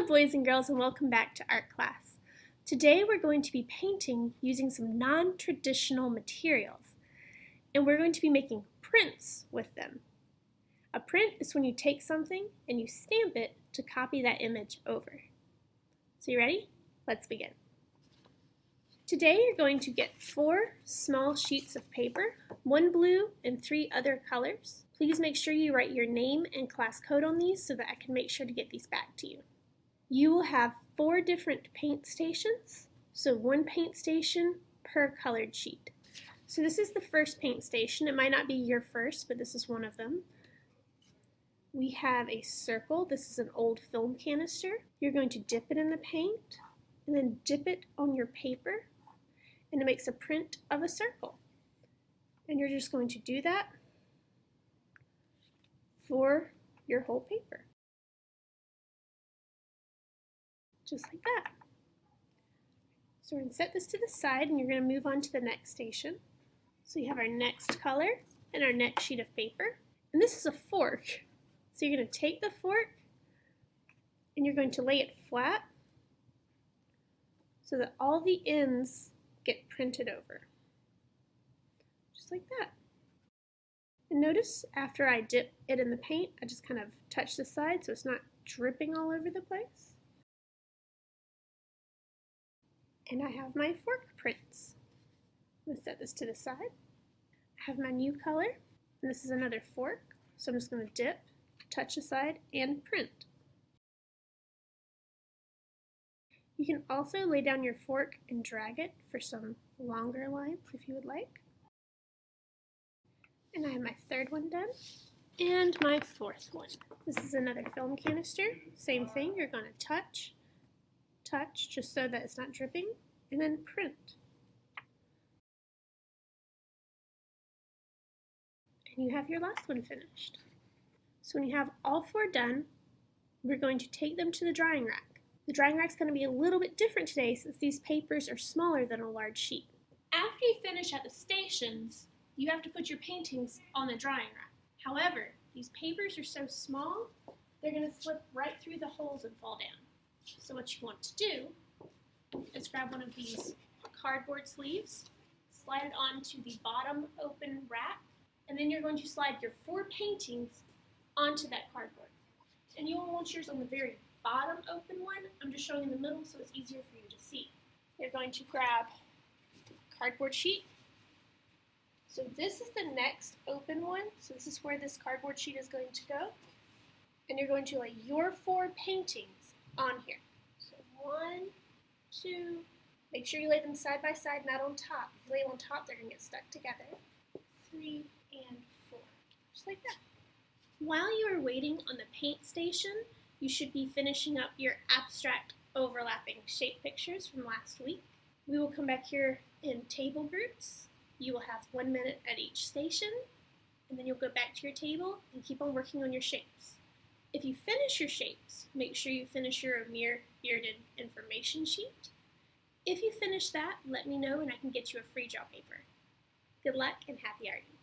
boys and girls, and welcome back to art class. Today we're going to be painting using some non-traditional materials, and we're going to be making prints with them. A print is when you take something and you stamp it to copy that image over. So you ready? Let's begin. Today you're going to get 4 small sheets of paper, 1 blue and 3 other colors. Please make sure you write your name and class code on these so that I can make sure to get these back to you. You will have 4 different paint stations, so 1 paint station per colored sheet. So this is the first paint station. It might not be your first, but this is one of them. We have a circle. This is an old film canister. You're going to dip it in the paint and then dip it on your paper, and it makes a print of a circle. And you're just going to do that for your whole paper. Just like that. So we're going to set this to the side and you're going to move on to the next station. So you have our next color and our next sheet of paper. And this is a fork. So you're going to take the fork and you're going to lay it flat so that all the ends get printed over. Just like that. And notice after I dip it in the paint, I just kind of touch the side so it's not dripping all over the place. And I have my fork prints. I'm going to set this to the side. I have my new color, and this is another fork. So I'm just going to dip, touch the side, and print. You can also lay down your fork and drag it for some longer lines if you would like. And I have my third one done, and my fourth one. This is another film canister. Same thing, you're going to touch, just so that it's not dripping, and then print. And you have your last one finished. So when you have all 4 done, we're going to take them to the drying rack. The drying rack's going to be a little bit different today since these papers are smaller than a large sheet. After you finish at the stations, you have to put your paintings on the drying rack. However, these papers are so small, they're going to slip right through the holes and fall down. So what you want to do is grab one of these cardboard sleeves, slide it onto the bottom open rack, and then you're going to slide your 4 paintings onto that cardboard. And you will want yours on the very bottom open one. I'm just showing in the middle so it's easier for you to see. You're going to grab a cardboard sheet. So this is the next open one. So this is where this cardboard sheet is going to go. And you're going to lay your 4 paintings on here. So 1, 2, make sure you lay them side by side, not on top. If you lay them on top, they're going to get stuck together. 3 and 4, just like that. While you are waiting on the paint station, you should be finishing up your abstract overlapping shape pictures from last week. We will come back here in table groups. You will have 1 minute at each station, and then you'll go back to your table and keep on working on your shapes. If you finish your shapes, make sure you finish your bearded information sheet. If you finish that, let me know and I can get you a free draw paper. Good luck and happy arting.